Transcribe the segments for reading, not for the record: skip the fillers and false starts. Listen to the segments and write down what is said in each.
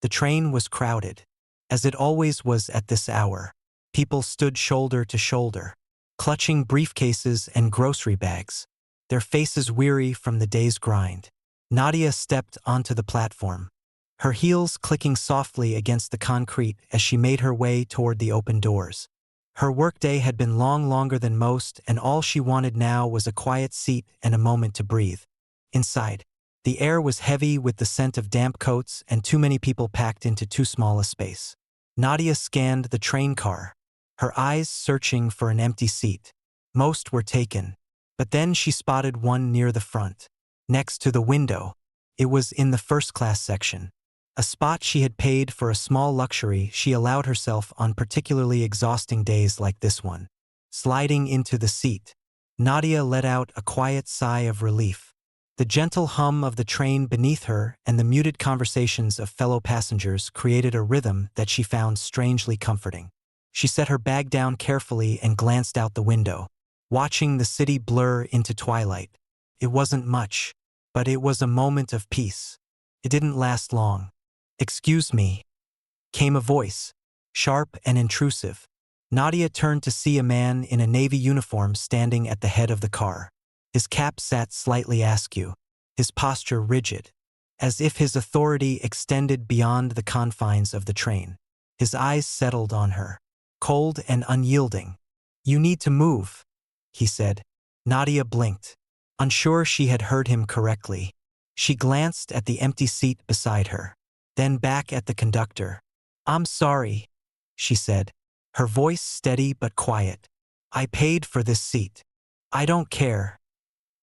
The train was crowded, as it always was at this hour. People stood shoulder to shoulder, clutching briefcases and grocery bags, their faces weary from the day's grind. Nadia stepped onto the platform, her heels clicking softly against the concrete as she made her way toward the open doors. Her workday had been longer than most, and all she wanted now was a quiet seat and a moment to breathe. Inside, the air was heavy with the scent of damp coats and too many people packed into too small a space. Nadia scanned the train car, her eyes searching for an empty seat. Most were taken, but then she spotted one near the front, next to the window. It was in the first-class section, a spot she had paid for, a small luxury she allowed herself on particularly exhausting days like this one. Sliding into the seat, Nadia let out a quiet sigh of relief. The gentle hum of the train beneath her and the muted conversations of fellow passengers created a rhythm that she found strangely comforting. She set her bag down carefully and glanced out the window, watching the city blur into twilight. It wasn't much, but it was a moment of peace. It didn't last long. "Excuse me," came a voice, sharp and intrusive. Nadia turned to see a man in a navy uniform standing at the head of the car. His cap sat slightly askew, his posture rigid, as if his authority extended beyond the confines of the train. His eyes settled on her, cold and unyielding. "You need to move," he said. Nadia blinked, unsure she had heard him correctly. She glanced at the empty seat beside her, then back at the conductor. "I'm sorry," she said, her voice steady but quiet. "I paid for this seat." "I don't care,"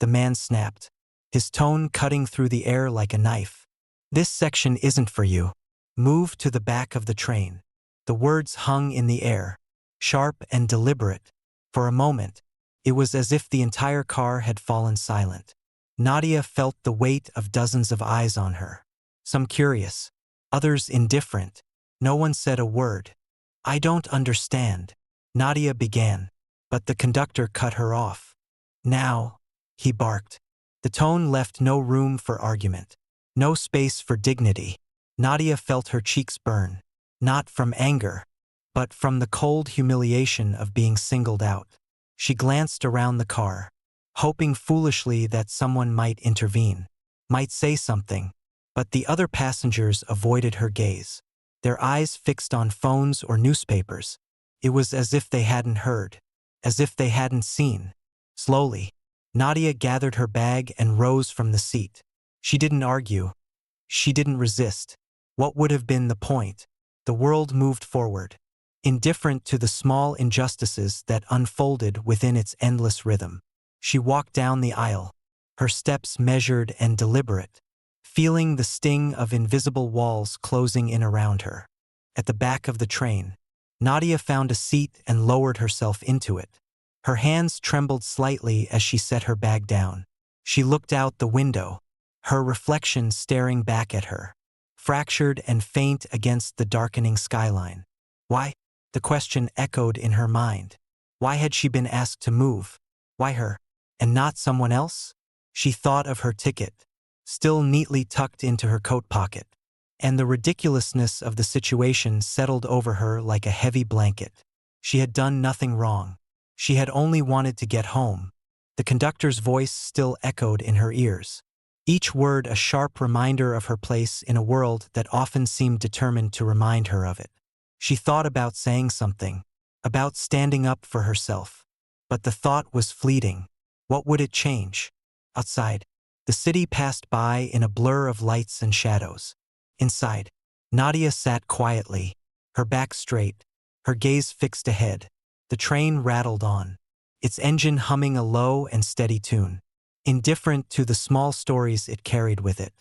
the man snapped, his tone cutting through the air like a knife. "This section isn't for you. Move to the back of the train." The words hung in the air, sharp and deliberate. For a moment, it was as if the entire car had fallen silent. Nadia felt the weight of dozens of eyes on her, some curious, others indifferent. No one said a word. "I don't understand," Nadia began, but the conductor cut her off. "Now," he barked. The tone left no room for argument, no space for dignity. Nadia felt her cheeks burn, not from anger, but from the cold humiliation of being singled out. She glanced around the car, hoping foolishly that someone might intervene, might say something, but the other passengers avoided her gaze, their eyes fixed on phones or newspapers. It was as if they hadn't heard, as if they hadn't seen. Slowly, Nadia gathered her bag and rose from the seat. She didn't argue. She didn't resist. What would have been the point? The world moved forward, indifferent to the small injustices that unfolded within its endless rhythm. She walked down the aisle, her steps measured and deliberate, feeling the sting of invisible walls closing in around her. At the back of the train, Nadia found a seat and lowered herself into it. Her hands trembled slightly as she set her bag down. She looked out the window, her reflection staring back at her, fractured and faint against the darkening skyline. Why? The question echoed in her mind. Why had she been asked to move? Why her, and not someone else? She thought of her ticket, still neatly tucked into her coat pocket, and the ridiculousness of the situation settled over her like a heavy blanket. She had done nothing wrong. She had only wanted to get home. The conductor's voice still echoed in her ears, each word a sharp reminder of her place in a world that often seemed determined to remind her of it. She thought about saying something, about standing up for herself, but the thought was fleeting. What would it change? Outside, the city passed by in a blur of lights and shadows. Inside, Nadia sat quietly, her back straight, her gaze fixed ahead. The train rattled on, its engine humming a low and steady tune, indifferent to the small stories it carried with it.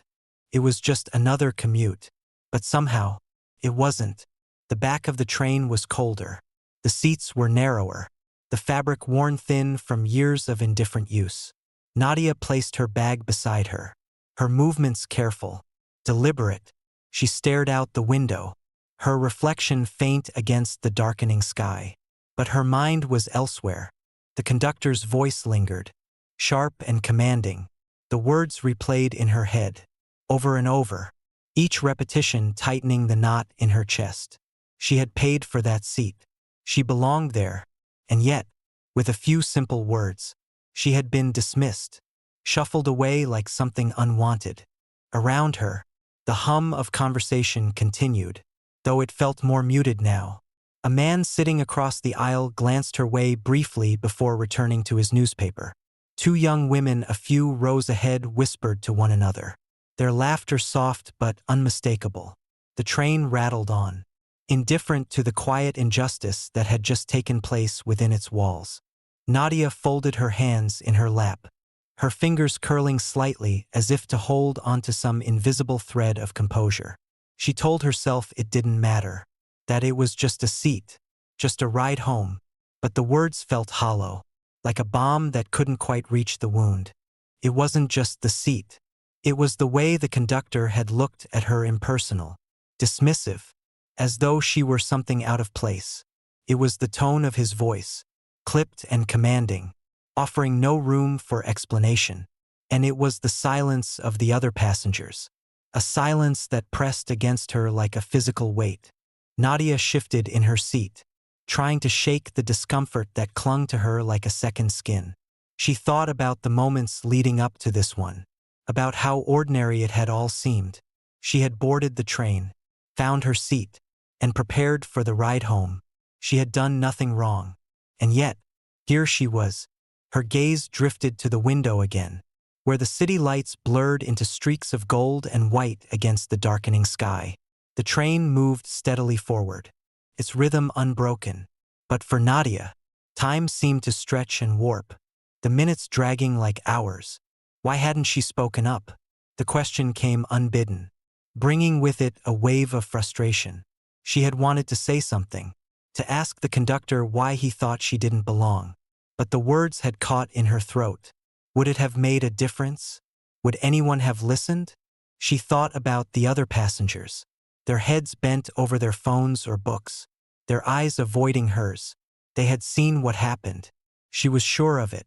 It was just another commute, but somehow, it wasn't. The back of the train was colder. The seats were narrower, the fabric worn thin from years of indifferent use. Nadia placed her bag beside her, her movements careful, deliberate. She stared out the window, her reflection faint against the darkening sky. But her mind was elsewhere. The conductor's voice lingered, sharp and commanding. The words replayed in her head, over and over. each repetition tightening the knot in her chest. She had paid for that seat. She belonged there, and yet, with a few simple words, she had been dismissed, shuffled away like something unwanted. Around her, the hum of conversation continued, though it felt more muted now. A man sitting across the aisle glanced her way briefly before returning to his newspaper. Two young women a few rows ahead whispered to one another, their laughter soft but unmistakable. The train rattled on, indifferent to the quiet injustice that had just taken place within its walls. Nadia folded her hands in her lap, her fingers curling slightly as if to hold onto some invisible thread of composure. She told herself it didn't matter, that it was just a seat, just a ride home, but the words felt hollow, like a bomb that couldn't quite reach the wound. It wasn't just the seat. It was the way the conductor had looked at her, impersonal, dismissive, as though she were something out of place. It was the tone of his voice, clipped and commanding, offering no room for explanation. And it was the silence of the other passengers, a silence that pressed against her like a physical weight. Nadia shifted in her seat, trying to shake the discomfort that clung to her like a second skin. She thought about the moments leading up to this one, about how ordinary it had all seemed. She had boarded the train, found her seat, and prepared for the ride home. She had done nothing wrong. And yet, here she was. Her gaze drifted to the window again, where the city lights blurred into streaks of gold and white against the darkening sky. The train moved steadily forward, its rhythm unbroken. But for Nadia, time seemed to stretch and warp, the minutes dragging like hours. Why hadn't she spoken up? The question came unbidden, bringing with it a wave of frustration. She had wanted to say something, to ask the conductor why he thought she didn't belong. But the words had caught in her throat. Would it have made a difference? Would anyone have listened? She thought about the other passengers, their heads bent over their phones or books, their eyes avoiding hers. They had seen what happened. She was sure of it.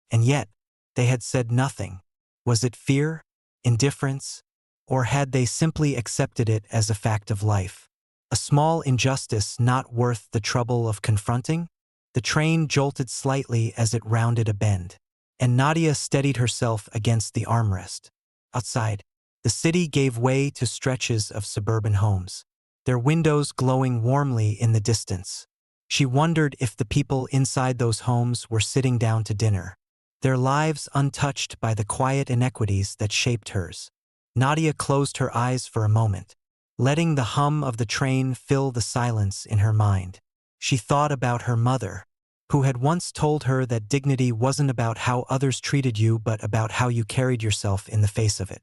And yet, they had said nothing. Was it fear? Indifference? Or had they simply accepted it as a fact of life? A small injustice not worth the trouble of confronting? The train jolted slightly as it rounded a bend, and Nadia steadied herself against the armrest. Outside, the city gave way to stretches of suburban homes, their windows glowing warmly in the distance. She wondered if the people inside those homes were sitting down to dinner, their lives untouched by the quiet inequities that shaped hers. Nadia closed her eyes for a moment, letting the hum of the train fill the silence in her mind. She thought about her mother, who had once told her that dignity wasn't about how others treated you but about how you carried yourself in the face of it.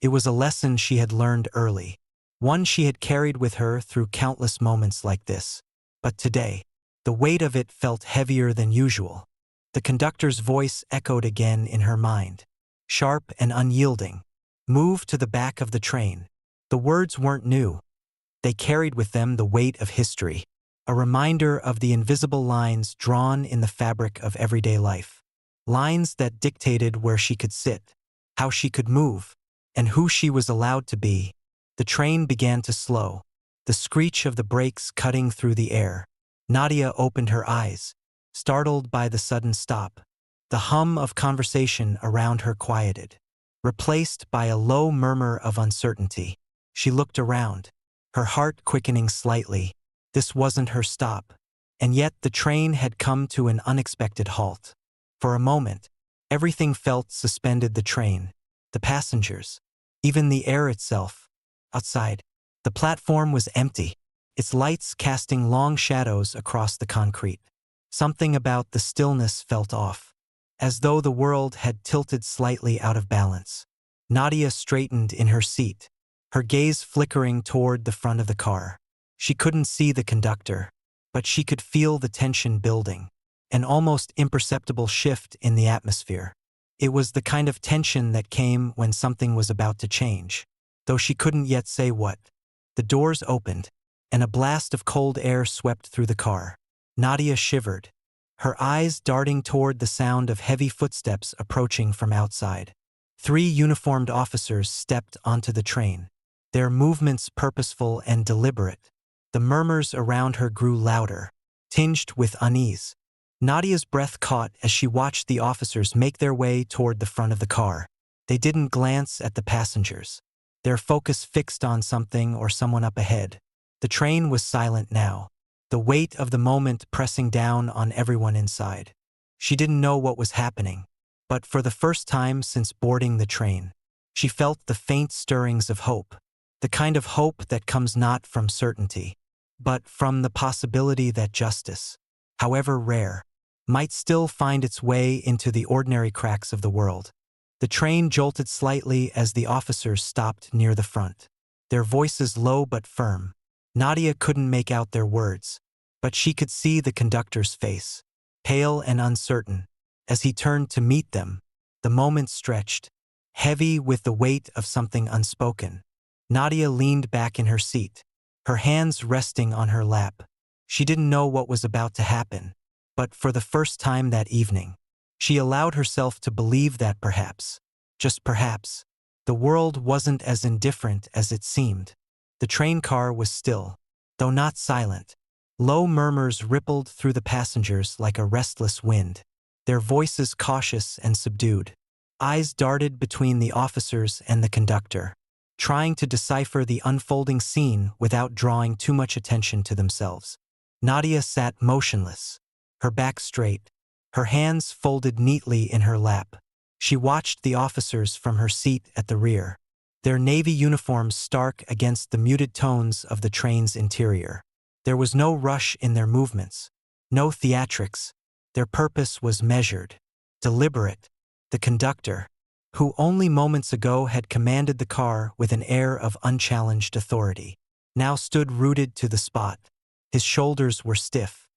It was a lesson she had learned early, one she had carried with her through countless moments like this. But today, the weight of it felt heavier than usual. The conductor's voice echoed again in her mind, sharp and unyielding. Move to the back of the train. The words weren't new. They carried with them the weight of history, a reminder of the invisible lines drawn in the fabric of everyday life. Lines that dictated where she could sit, how she could move, and who she was allowed to be. The train began to slow, the screech of the brakes cutting through the air. Nadia opened her eyes, startled by the sudden stop. The hum of conversation around her quieted, replaced by a low murmur of uncertainty. She looked around, her heart quickening slightly. This wasn't her stop, and yet the train had come to an unexpected halt. For a moment, everything felt suspended: the train, the passengers, even the air itself. Outside, the platform was empty, its lights casting long shadows across the concrete. Something about the stillness felt off, as though the world had tilted slightly out of balance. Nadia straightened in her seat, her gaze flickering toward the front of the car. She couldn't see the conductor, but she could feel the tension building, an almost imperceptible shift in the atmosphere. It was the kind of tension that came when something was about to change, though she couldn't yet say what. The doors opened, and a blast of cold air swept through the car. Nadia shivered, her eyes darting toward the sound of heavy footsteps approaching from outside. 3 uniformed officers stepped onto the train, their movements purposeful and deliberate. The murmurs around her grew louder, tinged with unease. Nadia's breath caught as she watched the officers make their way toward the front of the car. They didn't glance at the passengers, their focus fixed on something or someone up ahead. The train was silent now, the weight of the moment pressing down on everyone inside. She didn't know what was happening, but for the first time since boarding the train, she felt the faint stirrings of hope, the kind of hope that comes not from certainty, but from the possibility that justice, however rare, might still find its way into the ordinary cracks of the world. The train jolted slightly as the officers stopped near the front, their voices low but firm. Nadia couldn't make out their words, but she could see the conductor's face, pale and uncertain. As he turned to meet them, the moment stretched, heavy with the weight of something unspoken. Nadia leaned back in her seat, her hands resting on her lap. She didn't know what was about to happen, but for the first time that evening, she allowed herself to believe that perhaps, just perhaps, the world wasn't as indifferent as it seemed. The train car was still, though not silent. Low murmurs rippled through the passengers like a restless wind, their voices cautious and subdued. Eyes darted between the officers and the conductor, trying to decipher the unfolding scene without drawing too much attention to themselves. Nadia sat motionless, her back straight, her hands folded neatly in her lap. She watched the officers from her seat at the rear, their navy uniforms stark against the muted tones of the train's interior. There was no rush in their movements, no theatrics. Their purpose was measured, deliberate. The conductor, who only moments ago had commanded the car with an air of unchallenged authority, now stood rooted to the spot. His shoulders were stiff,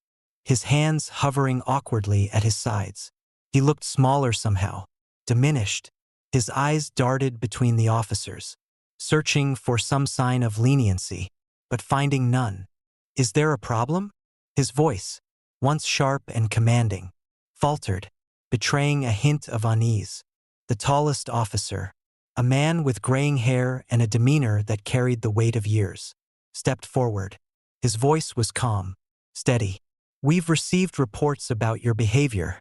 his hands hovering awkwardly at his sides. He looked smaller somehow, diminished. His eyes darted between the officers, searching for some sign of leniency, but finding none. "Is there a problem?" His voice, once sharp and commanding, faltered, betraying a hint of unease. The tallest officer, a man with graying hair and a demeanor that carried the weight of years, stepped forward. His voice was calm, steady. "We've received reports about your behavior,"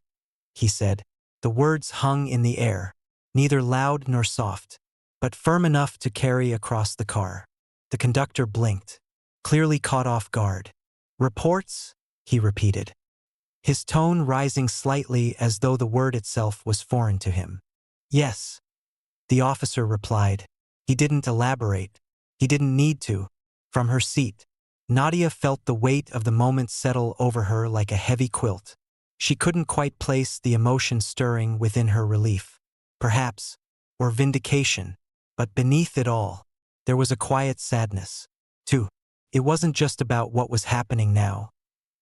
he said. The words hung in the air, neither loud nor soft, but firm enough to carry across the car. The conductor blinked, clearly caught off guard. "Reports?" he repeated, his tone rising slightly as though the word itself was foreign to him. "Yes," the officer replied. He didn't elaborate. He didn't need to. From her seat, Nadia felt the weight of the moment settle over her like a heavy quilt. She couldn't quite place the emotion stirring within her: relief, perhaps, or vindication. But beneath it all, there was a quiet sadness, too. It wasn't just about what was happening now.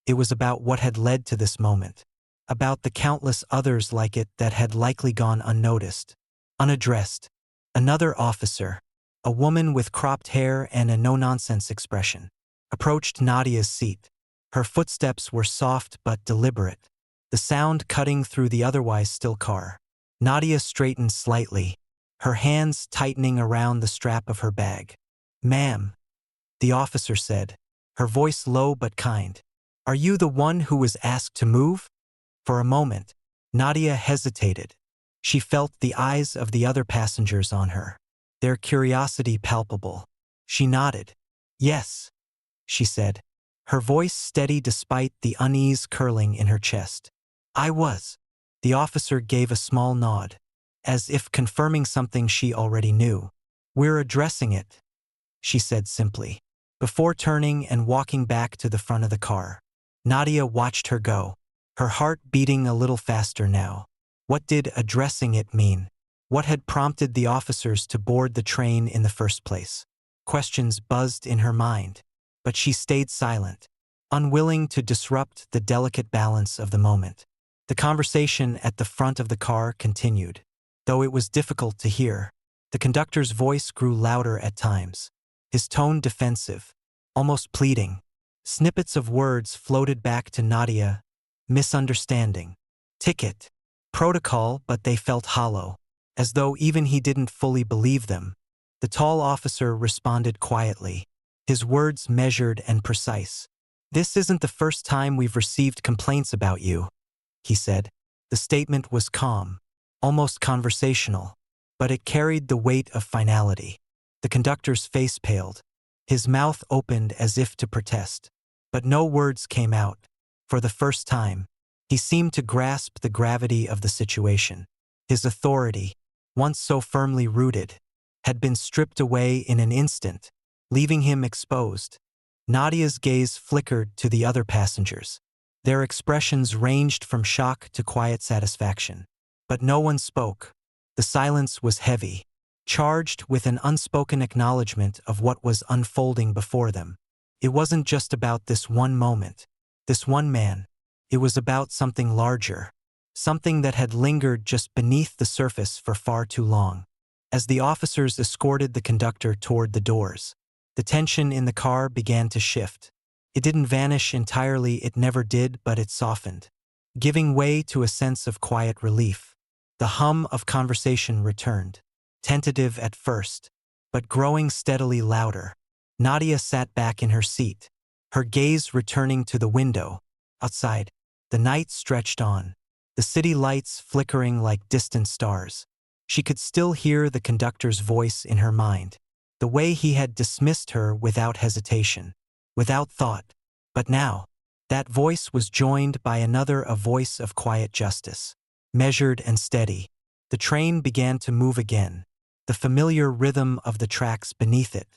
It was about what had led to this moment, about the countless others like it that had likely gone unnoticed, unaddressed. Another officer, a woman with cropped hair and a no-nonsense expression, approached Nadia's seat. Her footsteps were soft but deliberate, the sound cutting through the otherwise still car. Nadia straightened slightly, her hands tightening around the strap of her bag. "Ma'am," the officer said, her voice low but kind. "Are you the one who was asked to move?" For a moment, Nadia hesitated. She felt the eyes of the other passengers on her, their curiosity palpable. She nodded. "Yes," she said, her voice steady despite the unease curling in her chest. "I was." The officer gave a small nod, as if confirming something she already knew. "We're addressing it," she said simply, before turning and walking back to the front of the car. Nadia watched her go, her heart beating a little faster now. What did addressing it mean? What had prompted the officers to board the train in the first place? Questions buzzed in her mind, but she stayed silent, unwilling to disrupt the delicate balance of the moment. The conversation at the front of the car continued, though it was difficult to hear. The conductor's voice grew louder at times, his tone defensive, almost pleading. Snippets of words floated back to Nadia: misunderstanding, ticket, protocol, but they felt hollow, as though even he didn't fully believe them. The tall officer responded quietly, his words measured and precise. "This isn't the first time we've received complaints about you," he said. The statement was calm, almost conversational, but it carried the weight of finality. The conductor's face paled. His mouth opened as if to protest. But no words came out. For the first time, he seemed to grasp the gravity of the situation. His authority, once so firmly rooted, had been stripped away in an instant, leaving him exposed. Nadia's gaze flickered to the other passengers. Their expressions ranged from shock to quiet satisfaction. But no one spoke. The silence was heavy, charged with an unspoken acknowledgement of what was unfolding before them. It wasn't just about this one moment, this one man. It was about something larger, something that had lingered just beneath the surface for far too long. As the officers escorted the conductor toward the doors, the tension in the car began to shift. It didn't vanish entirely, it never did, but it softened, giving way to a sense of quiet relief. The hum of conversation returned, tentative at first, but growing steadily louder. Nadia sat back in her seat, her gaze returning to the window. Outside, the night stretched on, the city lights flickering like distant stars. She could still hear the conductor's voice in her mind, the way he had dismissed her without hesitation, without thought. But now, that voice was joined by another, a voice of quiet justice, measured and steady. The train began to move again, the familiar rhythm of the tracks beneath it.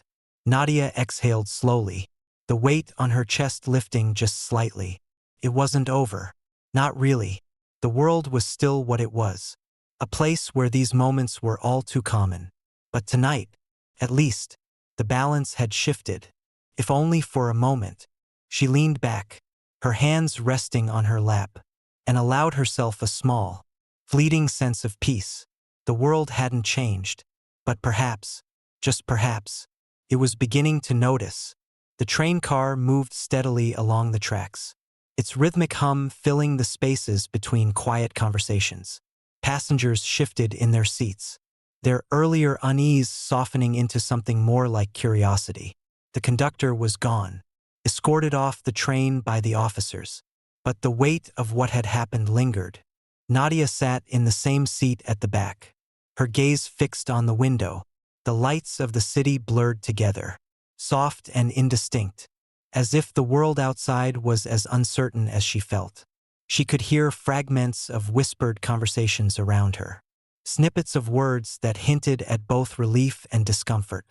Nadia exhaled slowly, the weight on her chest lifting just slightly. It wasn't over. Not really. The world was still what it was, a place where these moments were all too common. But tonight, at least, the balance had shifted. If only for a moment. She leaned back, her hands resting on her lap, and allowed herself a small, fleeting sense of peace. The world hadn't changed, but perhaps, just perhaps, it was beginning to notice. The train car moved steadily along the tracks, its rhythmic hum filling the spaces between quiet conversations. Passengers shifted in their seats, their earlier unease softening into something more like curiosity. The conductor was gone, escorted off the train by the officers. But the weight of what had happened lingered. Nadia sat in the same seat at the back, her gaze fixed on the window. The lights of the city blurred together, soft and indistinct, as if the world outside was as uncertain as she felt. She could hear fragments of whispered conversations around her, snippets of words that hinted at both relief and discomfort.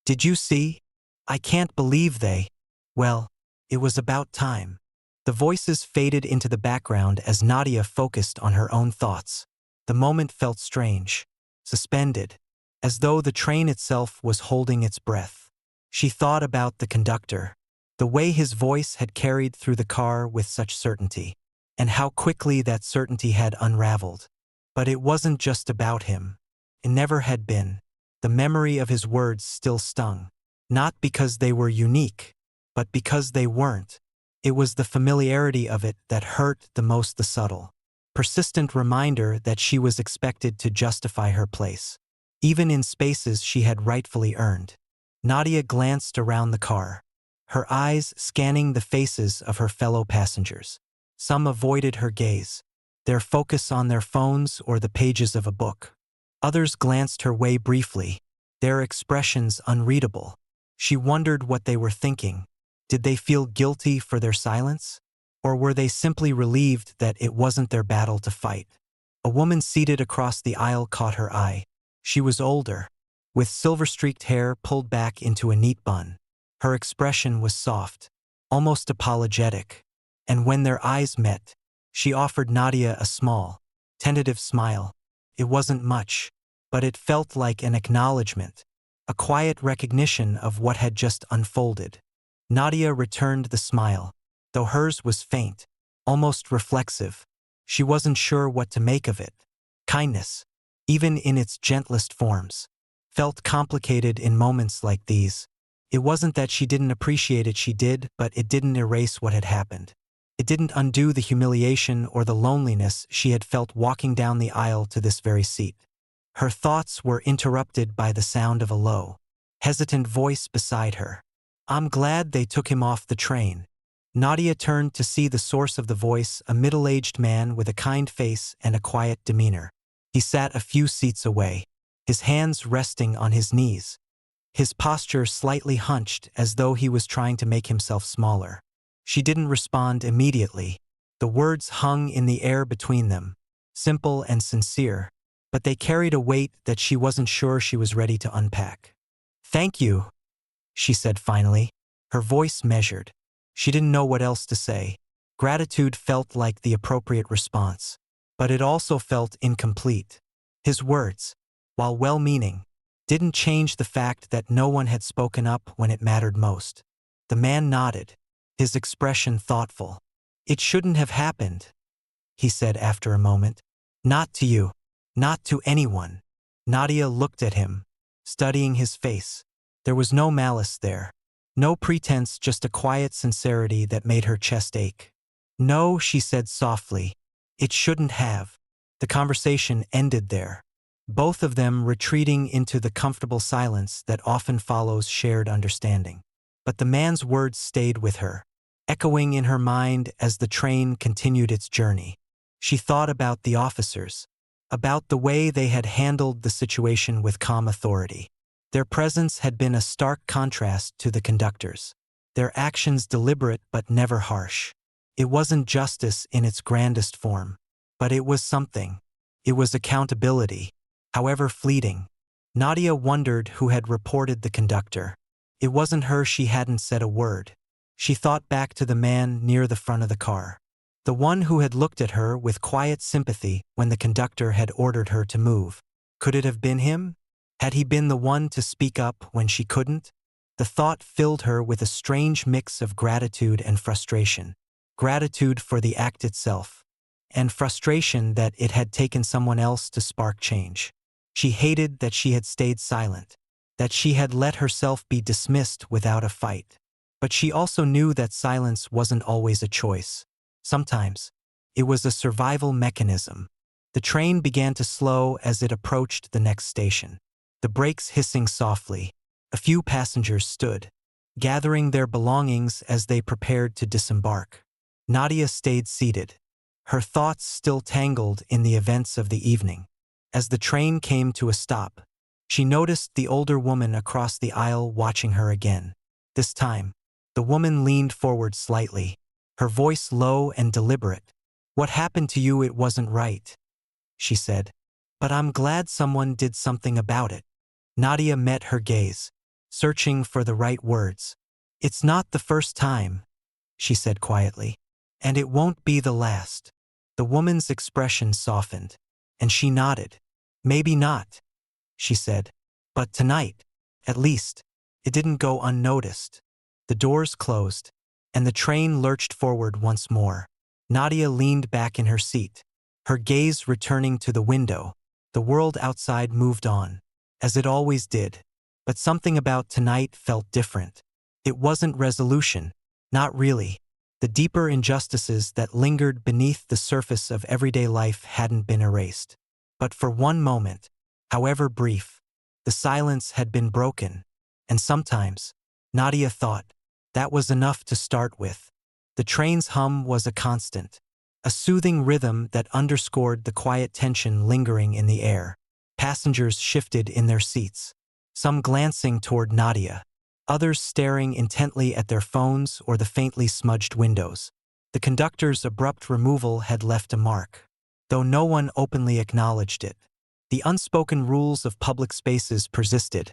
"Did you see? I can't believe they—" Well, it was about time. The voices faded into the background as Nadia focused on her own thoughts. The moment felt strange, suspended, as though the train itself was holding its breath. She thought about the conductor, the way his voice had carried through the car with such certainty, and how quickly that certainty had unraveled. But it wasn't just about him. It never had been. The memory of his words still stung, not because they were unique, but because they weren't. It was the familiarity of it that hurt the most, the subtle, persistent reminder that she was expected to justify her place, even in spaces she had rightfully earned. Nadia glanced around the car, her eyes scanning the faces of her fellow passengers. Some avoided her gaze, their focus on their phones or the pages of a book. Others glanced her way briefly, their expressions unreadable. She wondered what they were thinking. Did they feel guilty for their silence? Or were they simply relieved that it wasn't their battle to fight? A woman seated across the aisle caught her eye. She was older, with silver-streaked hair pulled back into a neat bun. Her expression was soft, almost apologetic, and when their eyes met, she offered Nadia a small, tentative smile. It wasn't much, but it felt like an acknowledgement, a quiet recognition of what had just unfolded. Nadia returned the smile, though hers was faint, almost reflexive. She wasn't sure what to make of it. Kindness, even in its gentlest forms, felt complicated in moments like these. It wasn't that she didn't appreciate it, she did, but it didn't erase what had happened. It didn't undo the humiliation or the loneliness she had felt walking down the aisle to this very seat. Her thoughts were interrupted by the sound of a low, hesitant voice beside her. "I'm glad they took him off the train." Nadia turned to see the source of the voice, a middle-aged man with a kind face and a quiet demeanor. He sat a few seats away, his hands resting on his knees, his posture slightly hunched as though he was trying to make himself smaller. She didn't respond immediately. The words hung in the air between them, simple and sincere, but they carried a weight that she wasn't sure she was ready to unpack. "Thank you," she said finally, her voice measured. She didn't know what else to say. Gratitude felt like the appropriate response, but it also felt incomplete. His words, while well-meaning, didn't change the fact that no one had spoken up when it mattered most. The man nodded, his expression thoughtful. "It shouldn't have happened," he said after a moment. "Not to you. Not to anyone." Nadia looked at him, studying his face. There was no malice there. No pretense, just a quiet sincerity that made her chest ache. "No," she said softly. "It shouldn't have." The conversation ended there, both of them retreating into the comfortable silence that often follows shared understanding. But the man's words stayed with her, echoing in her mind as the train continued its journey. She thought about the officers, about the way they had handled the situation with calm authority. Their presence had been a stark contrast to the conductors, their actions deliberate but never harsh. It wasn't justice in its grandest form, but it was something. It was accountability, however fleeting. Nadia wondered who had reported the conductor. It wasn't her. She hadn't said a word. She thought back to the man near the front of the car, the one who had looked at her with quiet sympathy when the conductor had ordered her to move. Could it have been him? Had he been the one to speak up when she couldn't? The thought filled her with a strange mix of gratitude and frustration. Gratitude for the act itself, and frustration that it had taken someone else to spark change. She hated that she had stayed silent, that she had let herself be dismissed without a fight. But she also knew that silence wasn't always a choice. Sometimes, it was a survival mechanism. The train began to slow as it approached the next station, the brakes hissing softly. A few passengers stood, gathering their belongings as they prepared to disembark. Nadia stayed seated, her thoughts still tangled in the events of the evening. As the train came to a stop, she noticed the older woman across the aisle watching her again. This time, the woman leaned forward slightly, her voice low and deliberate. "What happened to you? It wasn't right," she said. "But I'm glad someone did something about it." Nadia met her gaze, searching for the right words. "It's not the first time," she said quietly. "And it won't be the last." The woman's expression softened, and she nodded. "Maybe not," she said. "But tonight, at least, it didn't go unnoticed." The doors closed, and the train lurched forward once more. Nadia leaned back in her seat, her gaze returning to the window. The world outside moved on, as it always did. But something about tonight felt different. It wasn't resolution, not really. The deeper injustices that lingered beneath the surface of everyday life hadn't been erased. But for one moment, however brief, the silence had been broken. And sometimes, Nadia thought, that was enough to start with. The train's hum was a constant, a soothing rhythm that underscored the quiet tension lingering in the air. Passengers shifted in their seats, some glancing toward Nadia, others staring intently at their phones or the faintly smudged windows. The conductor's abrupt removal had left a mark, though no one openly acknowledged it. The unspoken rules of public spaces persisted.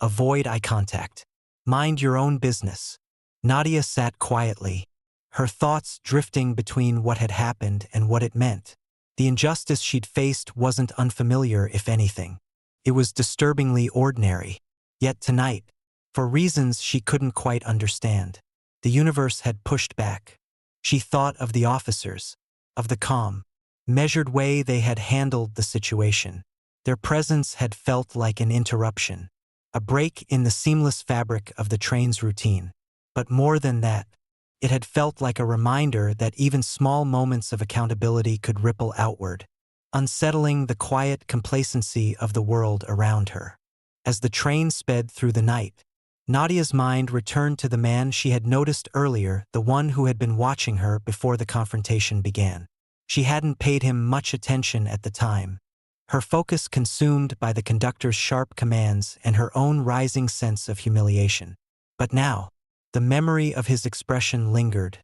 Avoid eye contact. Mind your own business. Nadia sat quietly, her thoughts drifting between what had happened and what it meant. The injustice she'd faced wasn't unfamiliar, if anything. It was disturbingly ordinary. Yet tonight, for reasons she couldn't quite understand, the universe had pushed back. She thought of the officers, of the calm, measured way they had handled the situation. Their presence had felt like an interruption, a break in the seamless fabric of the train's routine. But more than that, it had felt like a reminder that even small moments of accountability could ripple outward. unsettling the quiet complacency of the world around her. As the train sped through the night, Nadia's mind returned to the man she had noticed earlier, the one who had been watching her before the confrontation began. She hadn't paid him much attention at the time, her focus consumed by the conductor's sharp commands and her own rising sense of humiliation. But now, the memory of his expression lingered,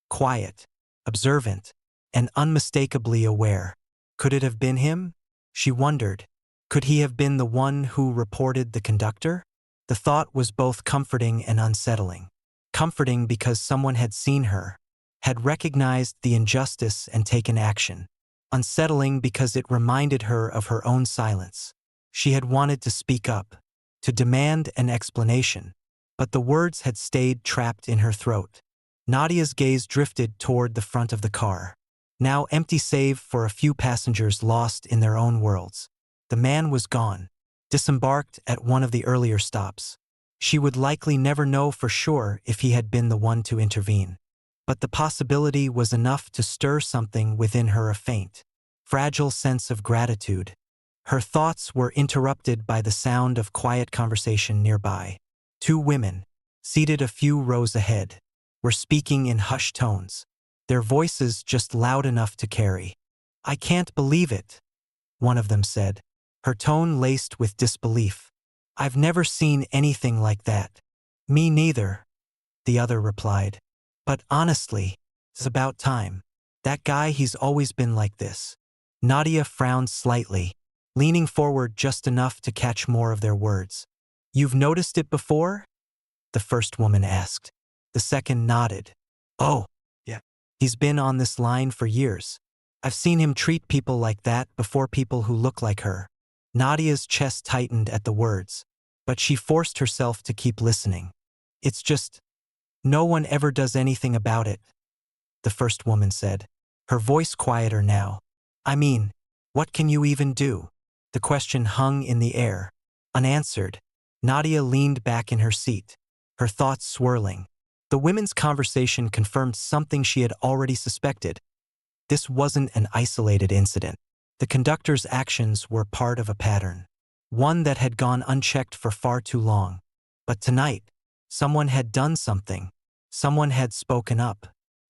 quiet, observant, and unmistakably aware. Could it have been him? She wondered. Could he have been the one who reported the conductor? The thought was both comforting and unsettling. Comforting because someone had seen her, had recognized the injustice and taken action. Unsettling because it reminded her of her own silence. She had wanted to speak up, to demand an explanation, but the words had stayed trapped in her throat. Nadia's gaze drifted toward the front of the car, now empty save for a few passengers lost in their own worlds. The man was gone, disembarked at one of the earlier stops. She would likely never know for sure if he had been the one to intervene. But the possibility was enough to stir something within her, a faint, fragile sense of gratitude. Her thoughts were interrupted by the sound of quiet conversation nearby. Two women, seated a few rows ahead, were speaking in hushed tones, their voices just loud enough to carry. "I can't believe it," one of them said, her tone laced with disbelief. "I've never seen anything like that." "Me neither," the other replied. "But honestly, it's about time. That guy, he's always been like this." Nadia frowned slightly, leaning forward just enough to catch more of their words. "You've noticed it before?" the first woman asked. The second nodded. "Oh, yeah. He's been on this line for years. I've seen him treat people like that before, people who look like her." Nadia's chest tightened at the words, but she forced herself to keep listening. "It's just, no one ever does anything about it," the first woman said, her voice quieter now. "I mean, what can you even do?" The question hung in the air, unanswered. Nadia leaned back in her seat, her thoughts swirling. The women's conversation confirmed something she had already suspected. This wasn't an isolated incident. The conductor's actions were part of a pattern, one that had gone unchecked for far too long. But tonight, someone had done something. Someone had spoken up,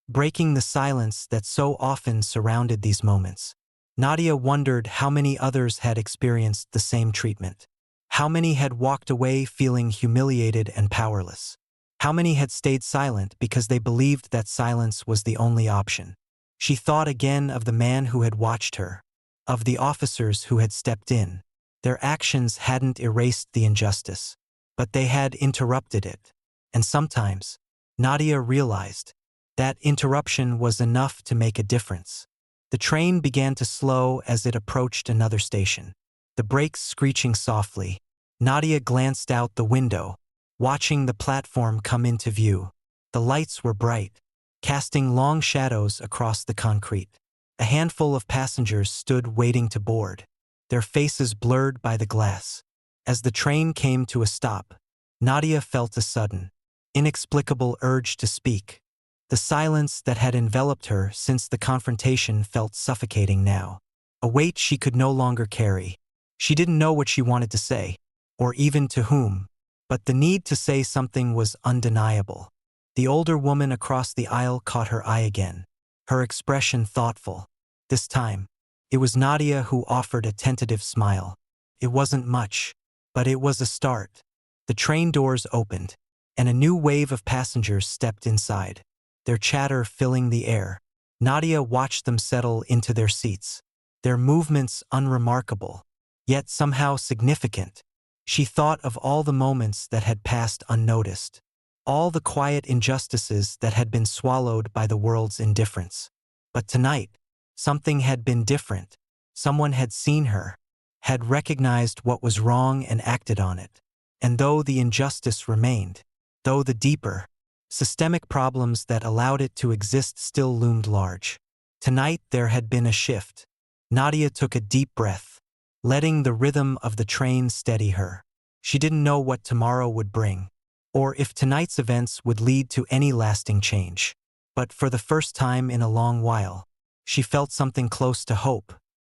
breaking the silence that so often surrounded these moments. Nadia wondered how many others had experienced the same treatment. How many had walked away feeling humiliated and powerless? How many had stayed silent because they believed that silence was the only option? She thought again of the man who had watched her, of the officers who had stepped in. Their actions hadn't erased the injustice, but they had interrupted it. And sometimes, Nadia realized, that interruption was enough to make a difference. The train began to slow as it approached another station, the brakes screeching softly. Nadia glanced out the window, watching the platform come into view. The lights were bright, casting long shadows across the concrete. A handful of passengers stood waiting to board, their faces blurred by the glass. As the train came to a stop, Nadia felt a sudden, inexplicable urge to speak. The silence that had enveloped her since the confrontation felt suffocating now, a weight she could no longer carry. She didn't know what she wanted to say, or even to whom, but the need to say something was undeniable. The older woman across the aisle caught her eye again, her expression thoughtful. This time, it was Nadia who offered a tentative smile. It wasn't much, but it was a start. The train doors opened, and a new wave of passengers stepped inside, their chatter filling the air. Nadia watched them settle into their seats, their movements unremarkable, yet somehow significant. She thought of all the moments that had passed unnoticed, all the quiet injustices that had been swallowed by the world's indifference. But tonight, something had been different. Someone had seen her, had recognized what was wrong and acted on it. And though the injustice remained, though the deeper, systemic problems that allowed it to exist still loomed large, tonight there had been a shift. Nadia took a deep breath, letting the rhythm of the train steady her. She didn't know what tomorrow would bring, or if tonight's events would lead to any lasting change. But for the first time in a long while, she felt something close to hope,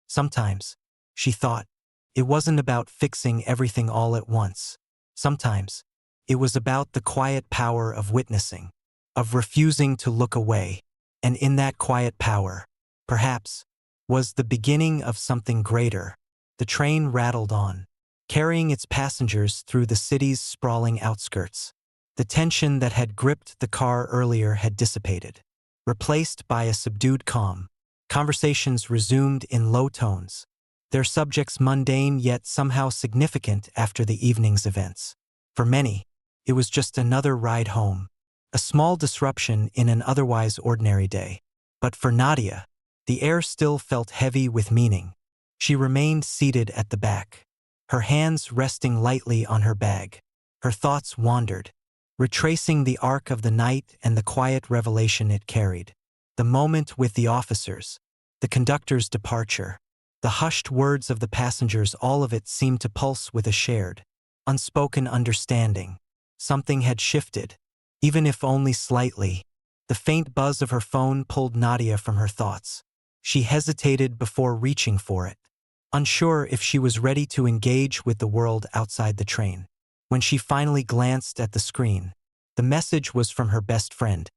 Sometimes, she thought, it wasn't about fixing everything all at once. Sometimes, it was about the quiet power of witnessing, of refusing to look away, and in that quiet power, perhaps, was the beginning of something greater. The train rattled on, carrying its passengers through the city's sprawling outskirts. The tension that had gripped the car earlier had dissipated, replaced by a subdued calm. Conversations resumed in low tones, their subjects mundane yet somehow significant after the evening's events. For many, it was just another ride home, a small disruption in an otherwise ordinary day. But for Nadia, the air still felt heavy with meaning. She remained seated at the back, her hands resting lightly on her bag. Her thoughts wandered, retracing the arc of the night and the quiet revelation it carried. The moment with the officers, the conductor's departure, the hushed words of the passengers, all of it seemed to pulse with a shared, unspoken understanding. Something had shifted, even if only slightly. The faint buzz of her phone pulled Nadia from her thoughts. She hesitated before reaching for it, unsure if she was ready to engage with the world outside the train. When she finally glanced at the screen, the message was from her best friend.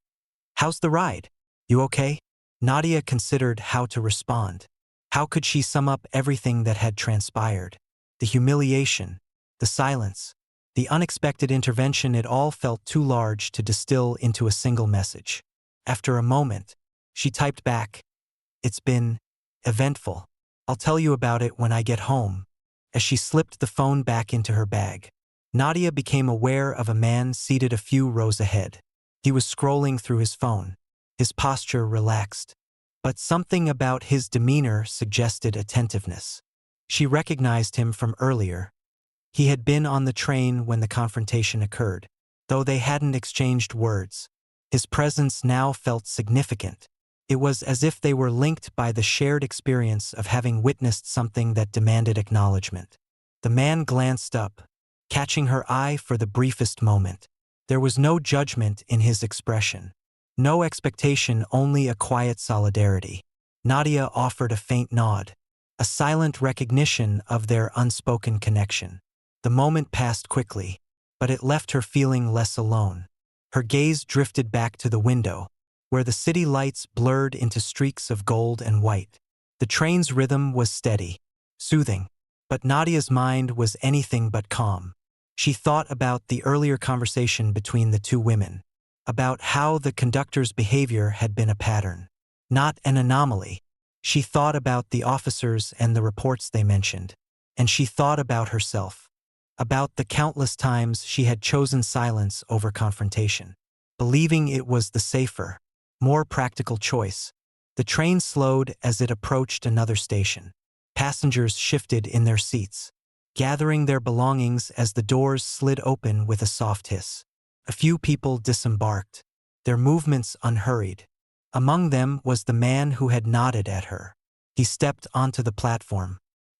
"How's the ride? You okay?" Nadia considered how to respond. How could she sum up everything that had transpired? The humiliation, the silence, the unexpected intervention, it all felt too large to distill into a single message. After a moment, she typed back, "It's been eventful. I'll tell you about it when I get home." As she slipped the phone back into her bag, Nadia became aware of a man seated a few rows ahead. He was scrolling through his phone, his posture relaxed, but something about his demeanor suggested attentiveness. She recognized him from earlier. He had been on the train when the confrontation occurred, though they hadn't exchanged words. His presence now felt significant. It was as if they were linked by the shared experience of having witnessed something that demanded acknowledgement. The man glanced up, catching her eye for the briefest moment. There was no judgment in his expression, no expectation, only a quiet solidarity. Nadia offered a faint nod, a silent recognition of their unspoken connection. The moment passed quickly, but it left her feeling less alone. Her gaze drifted back to the window, where the city lights blurred into streaks of gold and white. The train's rhythm was steady, soothing, but Nadia's mind was anything but calm. She thought about the earlier conversation between the two women, about how the conductor's behavior had been a pattern, not an anomaly. She thought about the officers and the reports they mentioned, and she thought about herself, about the countless times she had chosen silence over confrontation, believing it was the safer, more practical choice. The train slowed as it approached another station. Passengers shifted in their seats, gathering their belongings as the doors slid open with a soft hiss. A few people disembarked, their movements unhurried. Among them was the man who had nodded at her. He stepped onto the platform,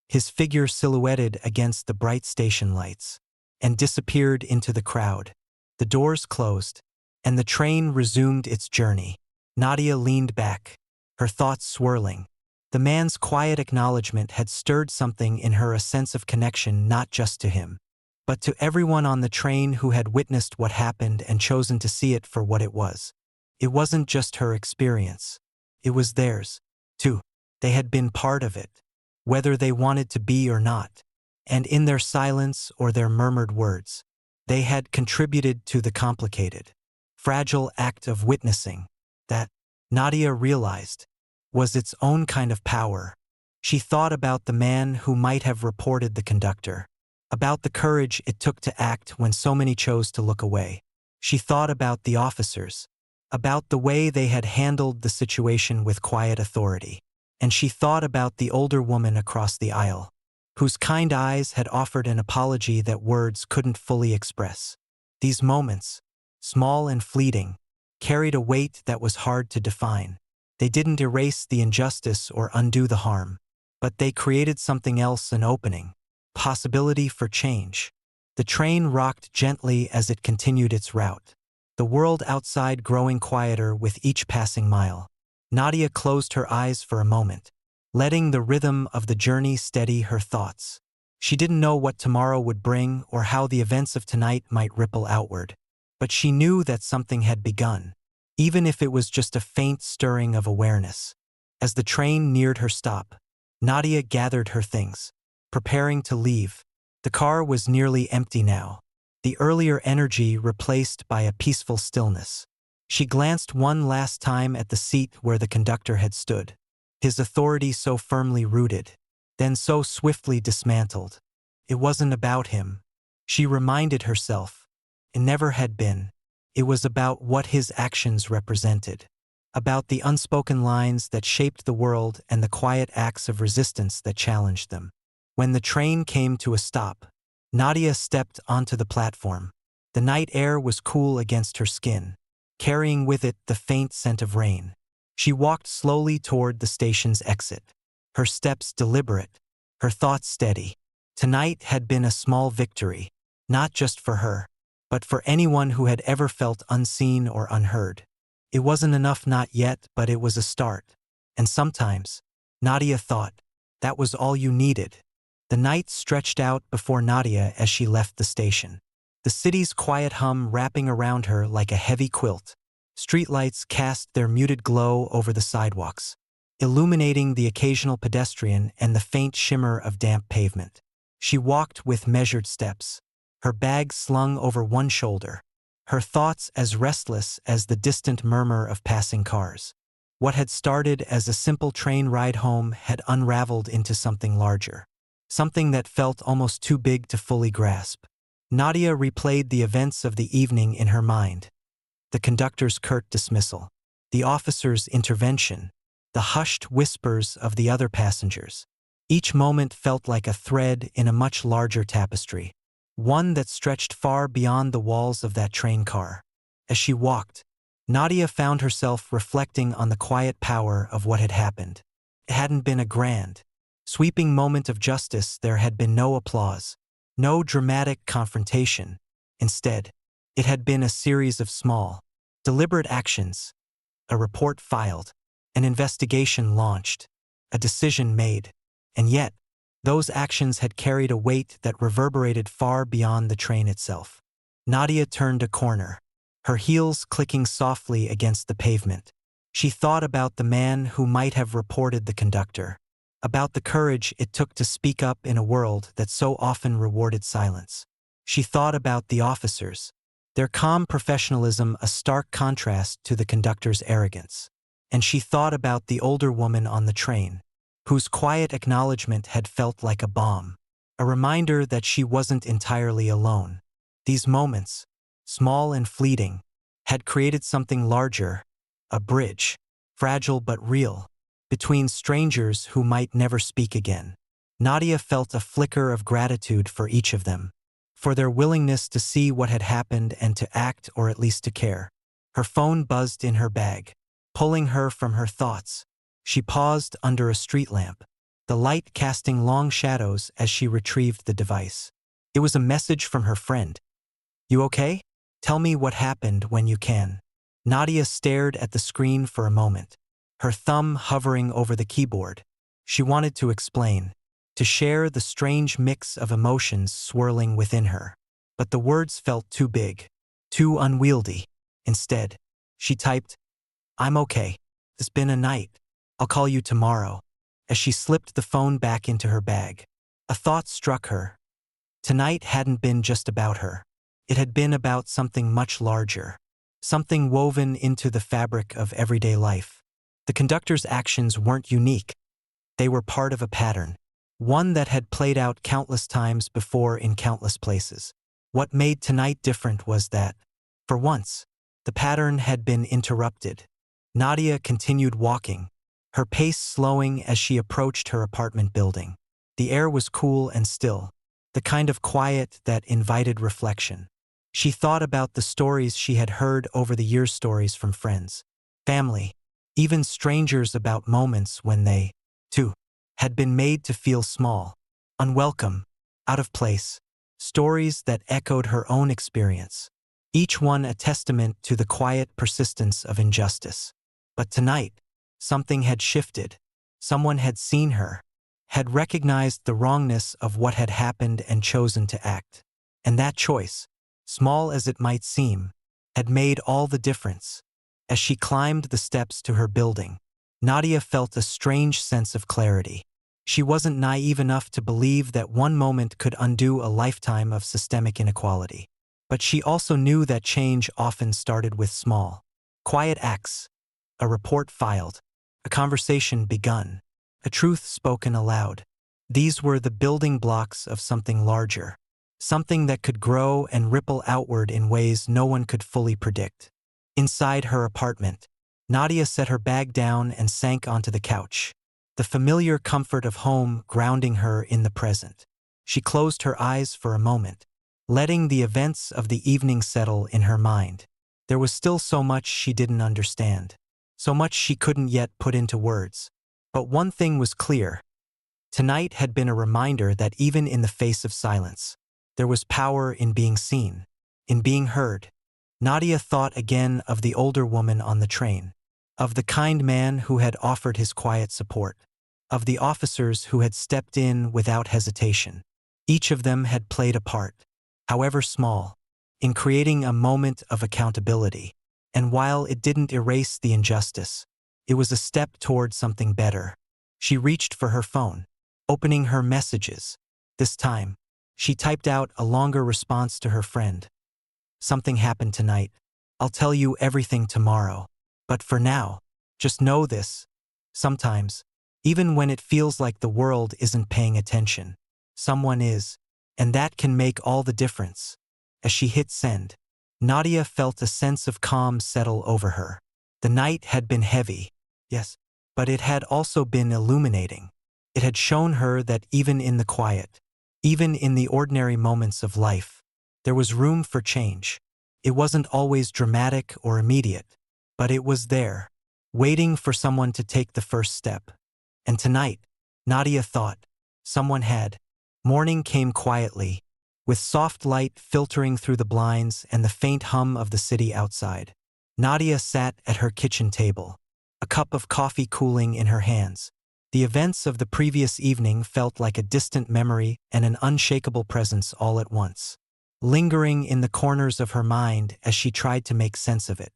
his figure silhouetted against the bright station lights, and disappeared into the crowd. The doors closed, and the train resumed its journey. Nadia leaned back, her thoughts swirling. The man's quiet acknowledgement had stirred something in her, a sense of connection not just to him, but to everyone on the train who had witnessed what happened and chosen to see it for what it was. It wasn't just her experience. It was theirs, too. They had been part of it, whether they wanted to be or not. And in their silence or their murmured words, they had contributed to the complicated, fragile act of witnessing that, Nadia realized, was its own kind of power. She thought about the man who might have reported the conductor, about the courage it took to act when so many chose to look away. She thought about the officers, about the way they had handled the situation with quiet authority. And she thought about the older woman across the aisle, whose kind eyes had offered an apology that words couldn't fully express. These moments, small and fleeting, carried a weight that was hard to define. They didn't erase the injustice or undo the harm, but they created something else, an opening, possibility for change. The train rocked gently as it continued its route, the world outside growing quieter with each passing mile. Nadia closed her eyes for a moment, letting the rhythm of the journey steady her thoughts. She didn't know what tomorrow would bring or how the events of tonight might ripple outward, but she knew that something had begun, even if it was just a faint stirring of awareness. As the train neared her stop, Nadia gathered her things, preparing to leave. The car was nearly empty now, the earlier energy replaced by a peaceful stillness. She glanced one last time at the seat where the conductor had stood, his authority so firmly rooted, then so swiftly dismantled. It wasn't about him. She reminded herself. It never had been. It was about what his actions represented, about the unspoken lines that shaped the world and the quiet acts of resistance that challenged them. When the train came to a stop, Nadia stepped onto the platform. The night air was cool against her skin, carrying with it the faint scent of rain. She walked slowly toward the station's exit, her steps deliberate, her thoughts steady. Tonight had been a small victory, not just for her, but for anyone who had ever felt unseen or unheard. It wasn't enough not yet, but it was a start. And sometimes, Nadia thought, that was all you needed. The night stretched out before Nadia as she left the station, the city's quiet hum wrapping around her like a heavy quilt. Streetlights cast their muted glow over the sidewalks, illuminating the occasional pedestrian and the faint shimmer of damp pavement. She walked with measured steps, her bag slung over one shoulder, her thoughts as restless as the distant murmur of passing cars. What had started as a simple train ride home had unraveled into something larger, something that felt almost too big to fully grasp. Nadia replayed the events of the evening in her mind. The conductor's curt dismissal, the officer's intervention, the hushed whispers of the other passengers. Each moment felt like a thread in a much larger tapestry, one that stretched far beyond the walls of that train car. As she walked, Nadia found herself reflecting on the quiet power of what had happened. It hadn't been a grand, sweeping moment of justice. There had been no applause, no dramatic confrontation. Instead, it had been a series of small, deliberate actions. A report filed, an investigation launched, a decision made. And yet, those actions had carried a weight that reverberated far beyond the train itself. Nadia turned a corner, her heels clicking softly against the pavement. She thought about the man who might have reported the conductor, about the courage it took to speak up in a world that so often rewarded silence. She thought about the officers, their calm professionalism a stark contrast to the conductor's arrogance. And she thought about the older woman on the train, whose quiet acknowledgement had felt like a balm, a reminder that she wasn't entirely alone. These moments, small and fleeting, had created something larger, a bridge, fragile but real, between strangers who might never speak again. Nadia felt a flicker of gratitude for each of them, for their willingness to see what had happened and to act, or at least to care. Her phone buzzed in her bag, pulling her from her thoughts. She paused under a street lamp, the light casting long shadows as she retrieved the device. It was a message from her friend. "You okay? Tell me what happened when you can." Nadia stared at the screen for a moment, her thumb hovering over the keyboard. She wanted to explain, to share the strange mix of emotions swirling within her. But the words felt too big, too unwieldy. Instead, she typed, "I'm okay. It's been a night. I'll call you tomorrow." As she slipped the phone back into her bag, a thought struck her. Tonight hadn't been just about her. It had been about something much larger, something woven into the fabric of everyday life. The conductor's actions weren't unique. They were part of a pattern, one that had played out countless times before in countless places. What made tonight different was that, for once, the pattern had been interrupted. Nadia continued walking, her pace slowing as she approached her apartment building. The air was cool and still, the kind of quiet that invited reflection. She thought about the stories she had heard over the years, stories from friends, family, even strangers, about moments when they, too, had been made to feel small, unwelcome, out of place. Stories that echoed her own experience, each one a testament to the quiet persistence of injustice. But tonight, something had shifted, Someone had seen her, had recognized the wrongness of what had happened and chosen to act. And that choice, small as it might seem, had made all the difference. As she climbed the steps to her building, Nadia felt a strange sense of clarity. She wasn't naive enough to believe that one moment could undo a lifetime of systemic inequality. But she also knew that change often started with small, quiet acts. A report filed, a conversation begun, a truth spoken aloud. These were the building blocks of something larger, something that could grow and ripple outward in ways no one could fully predict. Inside her apartment, Nadia set her bag down and sank onto the couch, the familiar comfort of home grounding her in the present. She closed her eyes for a moment, letting the events of the evening settle in her mind. There was still so much she didn't understand, so much she couldn't yet put into words. But one thing was clear. Tonight had been a reminder that even in the face of silence, there was power in being seen, in being heard. Nadia thought again of the older woman on the train, of the kind man who had offered his quiet support, of the officers who had stepped in without hesitation. Each of them had played a part, however small, in creating a moment of accountability. And while it didn't erase the injustice, it was a step toward something better. She reached for her phone, opening her messages. This time, she typed out a longer response to her friend. Something happened tonight. I'll tell you everything tomorrow. But for now, just know this. Sometimes, even when it feels like the world isn't paying attention, someone is, and that can make all the difference. As she hit send, Nadia felt a sense of calm settle over her. The night had been heavy, yes, but it had also been illuminating. It had shown her that even in the quiet, even in the ordinary moments of life, there was room for change. It wasn't always dramatic or immediate, but it was there, waiting for someone to take the first step. And tonight, Nadia thought, someone had. Morning came quietly, with soft light filtering through the blinds and the faint hum of the city outside. Nadia sat at her kitchen table, a cup of coffee cooling in her hands. The events of the previous evening felt like a distant memory and an unshakable presence all at once, lingering in the corners of her mind as she tried to make sense of it.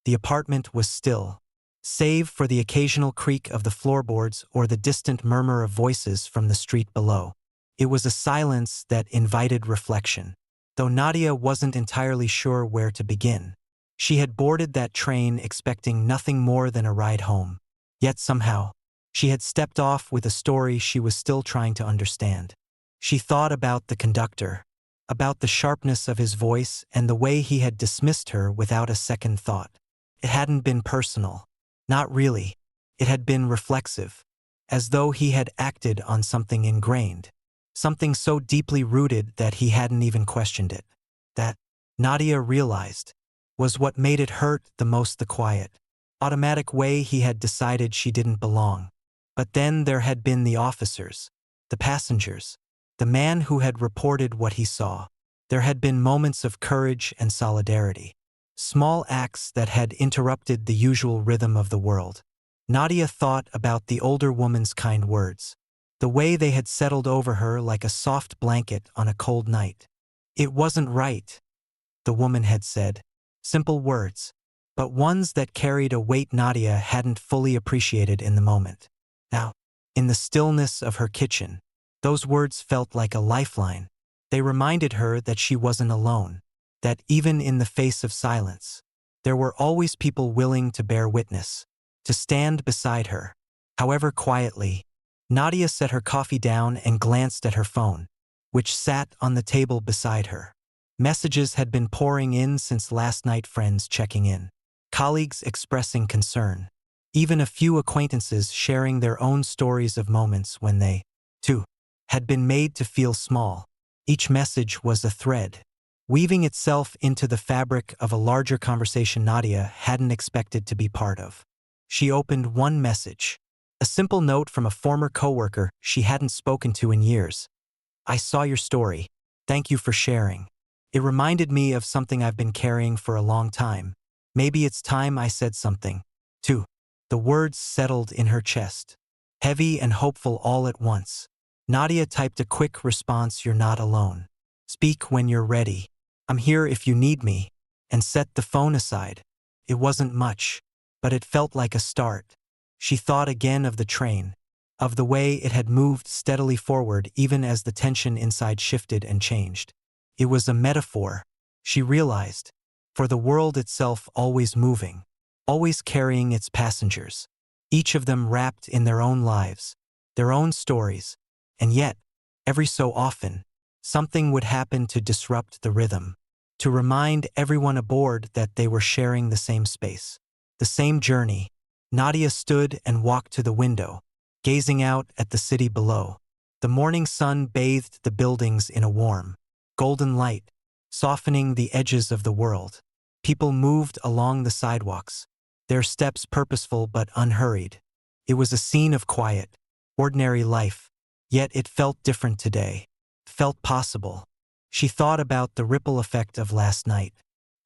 The apartment was still, save for the occasional creak of the floorboards or the distant murmur of voices from the street below. It was a silence that invited reflection, though Nadia wasn't entirely sure where to begin. She had boarded that train expecting nothing more than a ride home. Yet somehow, she had stepped off with a story she was still trying to understand. She thought about the conductor, about the sharpness of his voice and the way he had dismissed her without a second thought. It hadn't been personal. Not really. It had been reflexive, as though he had acted on something ingrained, something so deeply rooted that he hadn't even questioned it. That, Nadia realized, was what made it hurt the most, the quiet, automatic way he had decided she didn't belong. But then there had been the officers, the passengers, the man who had reported what he saw. There had been moments of courage and solidarity, small acts that had interrupted the usual rhythm of the world. Nadia thought about the older woman's kind words, the way they had settled over her like a soft blanket on a cold night. It wasn't right, the woman had said. Simple words, but ones that carried a weight Nadia hadn't fully appreciated in the moment. Now, in the stillness of her kitchen, those words felt like a lifeline. They reminded her that she wasn't alone, that even in the face of silence, there were always people willing to bear witness, to stand beside her. However quietly, Nadia set her coffee down and glanced at her phone, which sat on the table beside her. Messages had been pouring in since last night, friends checking in, colleagues expressing concern, even a few acquaintances sharing their own stories of moments when they, too, had been made to feel small. Each message was a thread, weaving itself into the fabric of a larger conversation Nadia hadn't expected to be part of. She opened one message, a simple note from a former coworker she hadn't spoken to in years. I saw your story. Thank you for sharing. It reminded me of something I've been carrying for a long time. Maybe it's time I said something, too. The words settled in her chest, heavy and hopeful all at once. Nadia typed a quick response, "You're not alone. Speak when you're ready. I'm here if you need me," and set the phone aside. It wasn't much, but it felt like a start. She thought again of the train, of the way it had moved steadily forward even as the tension inside shifted and changed. It was a metaphor, she realized, for the world itself, always moving, always carrying its passengers, each of them wrapped in their own lives, their own stories, and yet, every so often, something would happen to disrupt the rhythm, to remind everyone aboard that they were sharing the same space, the same journey. Nadia stood and walked to the window, gazing out at the city below. The morning sun bathed the buildings in a warm, golden light, softening the edges of the world. People moved along the sidewalks, their steps purposeful but unhurried. It was a scene of quiet, ordinary life, yet it felt different today, felt possible. She thought about the ripple effect of last night,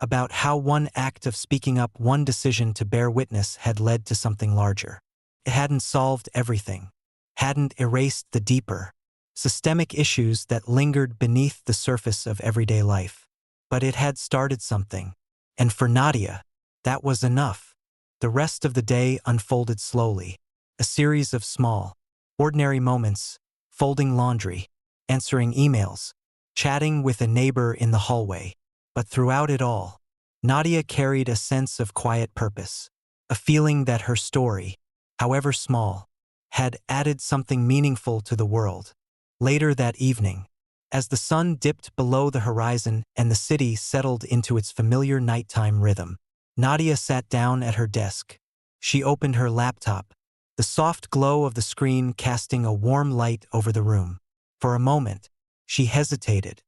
about how one act of speaking up, one decision to bear witness had led to something larger. It hadn't solved everything, hadn't erased the deeper, systemic issues that lingered beneath the surface of everyday life. But it had started something, and for Nadia, that was enough. The rest of the day unfolded slowly, a series of small, ordinary moments, folding laundry, answering emails, chatting with a neighbor in the hallway. But throughout it all, Nadia carried a sense of quiet purpose, a feeling that her story, however small, had added something meaningful to the world. Later that evening, as the sun dipped below the horizon and the city settled into its familiar nighttime rhythm, Nadia sat down at her desk. She opened her laptop, the soft glow of the screen casting a warm light over the room. For a moment, she hesitated,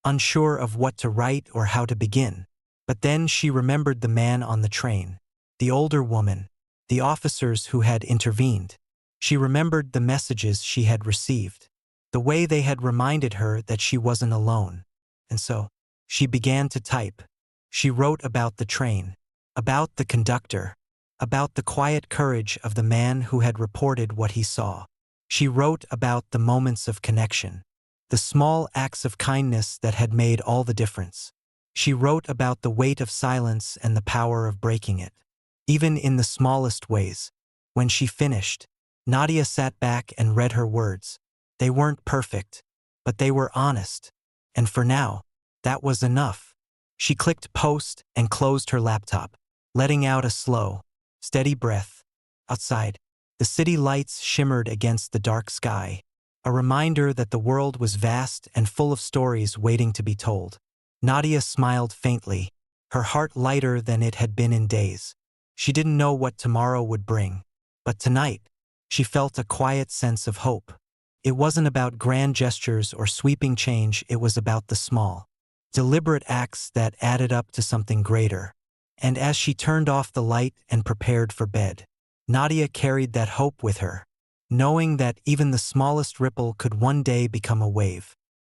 unsure of what to write or how to begin. But then she remembered the man on the train, the older woman, the officers who had intervened. She remembered the messages she had received, the way they had reminded her that she wasn't alone. And so, she began to type. She wrote about the train, about the conductor, about the quiet courage of the man who had reported what he saw. She wrote about the moments of connection, the small acts of kindness that had made all the difference. She wrote about the weight of silence and the power of breaking it, even in the smallest ways. When she finished, Nadia sat back and read her words. They weren't perfect, but they were honest. And for now, that was enough. She clicked post and closed her laptop, letting out a slow, steady breath. Outside, the city lights shimmered against the dark sky, a reminder that the world was vast and full of stories waiting to be told. Nadia smiled faintly, her heart lighter than it had been in days. She didn't know what tomorrow would bring, but tonight, she felt a quiet sense of hope. It wasn't about grand gestures or sweeping change, it was about the small, deliberate acts that added up to something greater. And as she turned off the light and prepared for bed, Nadia carried that hope with her, knowing that even the smallest ripple could one day become a wave.